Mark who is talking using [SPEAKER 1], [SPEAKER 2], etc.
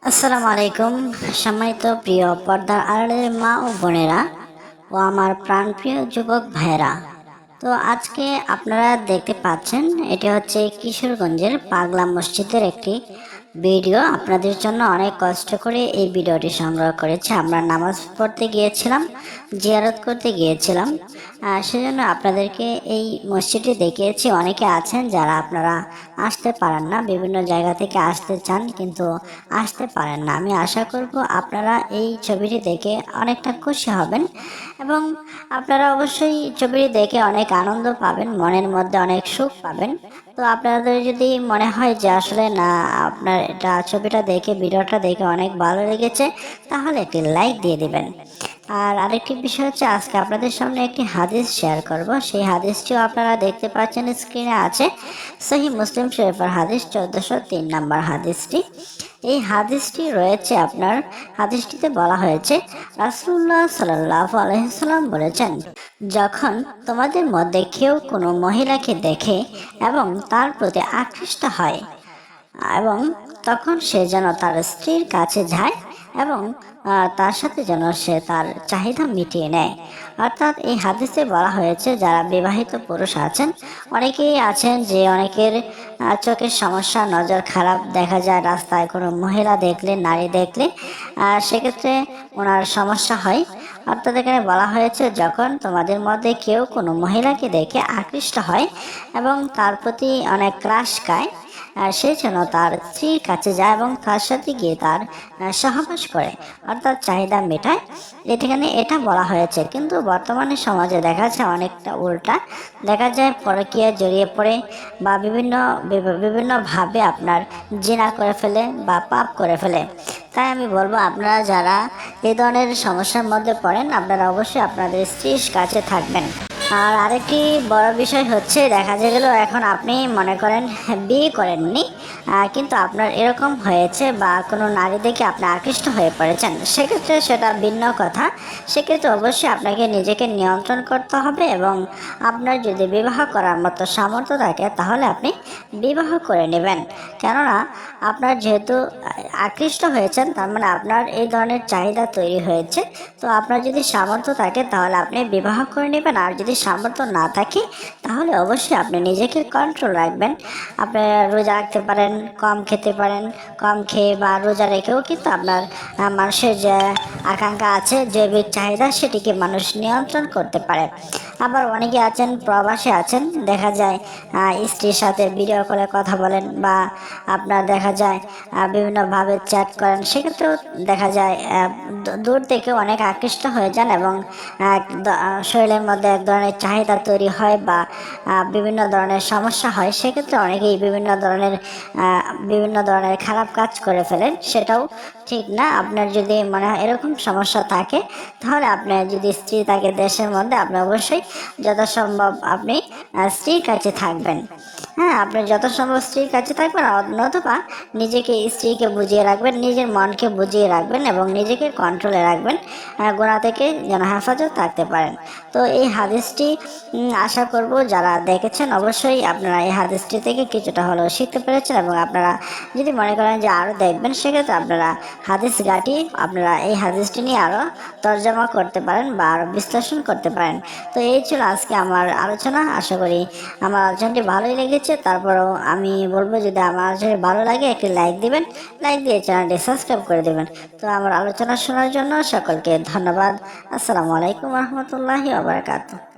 [SPEAKER 1] আসসালামু আলাইকুম। সম্মানিত প্রিয় পর্দার আড়ালের মা ও বোনেরা ও আমার প্রাণপ্রিয় যুবক ভাইয়েরা, তো আজকে আপনারা দেখতে পাচ্ছেন এটি হচ্ছে কিশোরগঞ্জের পাগলা মসজিদের একটি ভিডিও। আপনাদের জন্য অনেক কষ্ট করে এই ভিডিওটি সংগ্রহ করেছে। আমরা নামাজ পড়তে গিয়েছিলাম, জিয়ারত করতে গিয়েছিলাম, সেজন্য আপনাদেরকে এই মসজিদটি দেখিয়েছি। অনেকে আছেন যারা আপনারা আসতে পারেন না, বিভিন্ন জায়গা থেকে আসতে চান কিন্তু আসতে পারেন না। আমি আশা করব আপনারা এই ছবিটি দেখে অনেকটা খুশি হবেন এবং আপনারা অবশ্যই ছবিটি দেখে অনেক আনন্দ পাবেন, মনের মধ্যে অনেক সুখ পাবেন। তো আপনাদের যদি মনে হয় যে আসলে না, আপনার এটা ছবিটা দেখে ভিডিওটা দেখে অনেক ভালো লেগেছে, তাহলে একটি লাইক দিয়ে দিবেন। আর আরেকটি বিষয় হচ্ছে, আজকে আপনাদের সামনে একটি হাদিস শেয়ার করব। সেই হাদিসটিও আপনারা দেখতে পাচ্ছেন, স্ক্রিনে আছে। সহিহ মুসলিম শরীফের হাদিস 1403 নম্বর হাদিসটি। এই হাদিসটি রয়েছে আপনার, হাদিসটিতে বলা হয়েছে রাসূলুল্লাহ সাল্লাল্লাহু আলাইহি সাল্লাম বলেছেন, যখন তোমাদের মধ্যে কেউ কোনো মহিলাকে দেখে এবং তার প্রতি আকৃষ্ট হয় এবং তখন সে যেন তার স্ত্রীর কাছে যায় এবং তার সাথে যেন সে তার চাহিদা মিটিয়ে নেয়। অর্থাৎ এই হাদিসে বলা হয়েছে, যারা বিবাহিত পুরুষ আছেন, অনেকেই আছেন যে অনেকের চোখের সমস্যা, নজর খারাপ, দেখা যায় রাস্তায় কোনো মহিলা দেখলে, নারী দেখলে সেক্ষেত্রে ওনার সমস্যা হয়। অর্থাৎ এখানে বলা হয়েছে, যখন তোমাদের মধ্যে কেউ কোনো মহিলাকে দেখে আকৃষ্ট হয় এবং তার প্রতি অনেক ক্রাশ খায়, সে যেন তার স্ত্রীর কাছে যায় এবং তার সাথে গিয়ে তার সহবাস করে, অর্থাৎ চাহিদা মেটায়। এখানে এটা বলা হয়েছে। কিন্তু বর্তমানে সমাজে দেখা যায় অনেকটা উল্টা, দেখা যায় পরকীয়া জড়িয়ে পড়ে বা বিভিন্নভাবে আপনার জিনা করে ফেলে বা পাপ করে ফেলে। তাই আমি বলবো, আপনারা যারা এই ধরনের সমস্যার মধ্যে পড়েন, আপনারা অবশ্যই আপনাদের স্ত্রীর কাছে থাকবেন। আর আরেকটি বড় বিষয় হচ্ছে, দেখা গেল এখন আপনি মনে করেন বিয়ে করেননি, কিন্তু আপনার এরকম হয়েছে বা কোনো নারী দেখে আপনি আকৃষ্ট হয়ে পড়েছেন, সেক্ষেত্রে সেটা ভিন্ন কথা। সেক্ষেত্রে অবশ্যই আপনাকে নিজেকে নিয়ন্ত্রণ করতে হবে এবং আপনার যদি বিবাহ করার মতো সামর্থ্য থাকে, তাহলে আপনি বিবাহ করে নেবেন। কেননা আপনার যেহেতু আকৃষ্ট হয়েছেন, তার মানে আপনার এই ধরনের চাহিদা তৈরি হয়েছে। তো আপনার যদি সামর্থ্য থাকে, তাহলে আপনি বিবাহ করে নেবেন। আর যদি সামর্থ্য না থাকে, তাহলে অবশ্যই আপনি নিজেকে কন্ট্রোল রাখবেন। আপনি রোজা রাখতে পারেন, কম খেতে পারেন, কম খেয়ে বা রোজা রেখেও কিন্তু আপনার মানুষের যে আকাঙ্ক্ষা আছে, জৈবিক চাহিদা, সেটিকে মানুষ নিয়ন্ত্রণ করতে পারে। আবার অনেকে আছেন প্রবাসে আছেন, দেখা যায় স্ত্রীর সাথে ভিডিও কলে কথা বলেন বা আপনার দেখা যায় বিভিন্নভাবে চ্যাট করেন, সেক্ষেত্রেও দেখা যায় দূর থেকে অনেক আকৃষ্ট হয়ে যান এবং শরীরের মধ্যে এক ধরনের চাহিদা তৈরি হয় বা বিভিন্ন ধরনের সমস্যা হয়। সেক্ষেত্রে অনেকেই বিভিন্ন ধরনের খারাপ কাজ করে ফেলেন, সেটাও ঠিক না। আপনার যদি মনে হয় এরকম সমস্যা থাকে, তাহলে আপনার যদি স্ত্রী থাকে দেশের মধ্যে, আপনি অবশ্যই যথাসম্ভব আপনি স্ত্রীর কাছে থাকবেন। হ্যাঁ, আপনি যত সম্ভব স্ত্রীর কাছে থাকবেন, অথবা নিজেকে, স্ত্রীকে বুঝিয়ে রাখবেন, নিজের মনকে বুঝিয়ে রাখবেন এবং নিজেকে কন্ট্রোলে রাখবেন, গুনাহ থেকে যেন হেফাজত থাকতে পারেন। তো এই হাদিসটি আশা করব যারা দেখেছেন, অবশ্যই আপনারা এই হাদিসটি থেকে কিছুটা হলেও শিখতে পেরেছেন এবং আপনারা যদি মনে করেন যে আরও দেখবেন, সেক্ষেত্রে আপনারা হাদিস ঘাঁটি আপনারা এই হাদিসটি নিয়ে আরও তর্জমা করতে পারেন বা আরও বিশ্লেষণ করতে পারেন। তো এই ছিল আজকে আমার আলোচনা। আশা করি আমার আলোচনাটি ভালোই লেগেছে। তারপরেও আমি বলবো, যদি আমার আলোচনা ভালো লাগে, একটি লাইক দিবেন, লাইক দিয়ে চ্যানেলটি সাবস্ক্রাইব করে দেবেন। তো আমার আলোচনা শোনার জন্য সকলকে ধন্যবাদ। আসসালামু আলাইকুম রহমতুল্লাহি ওয়া বারাকাতুহু।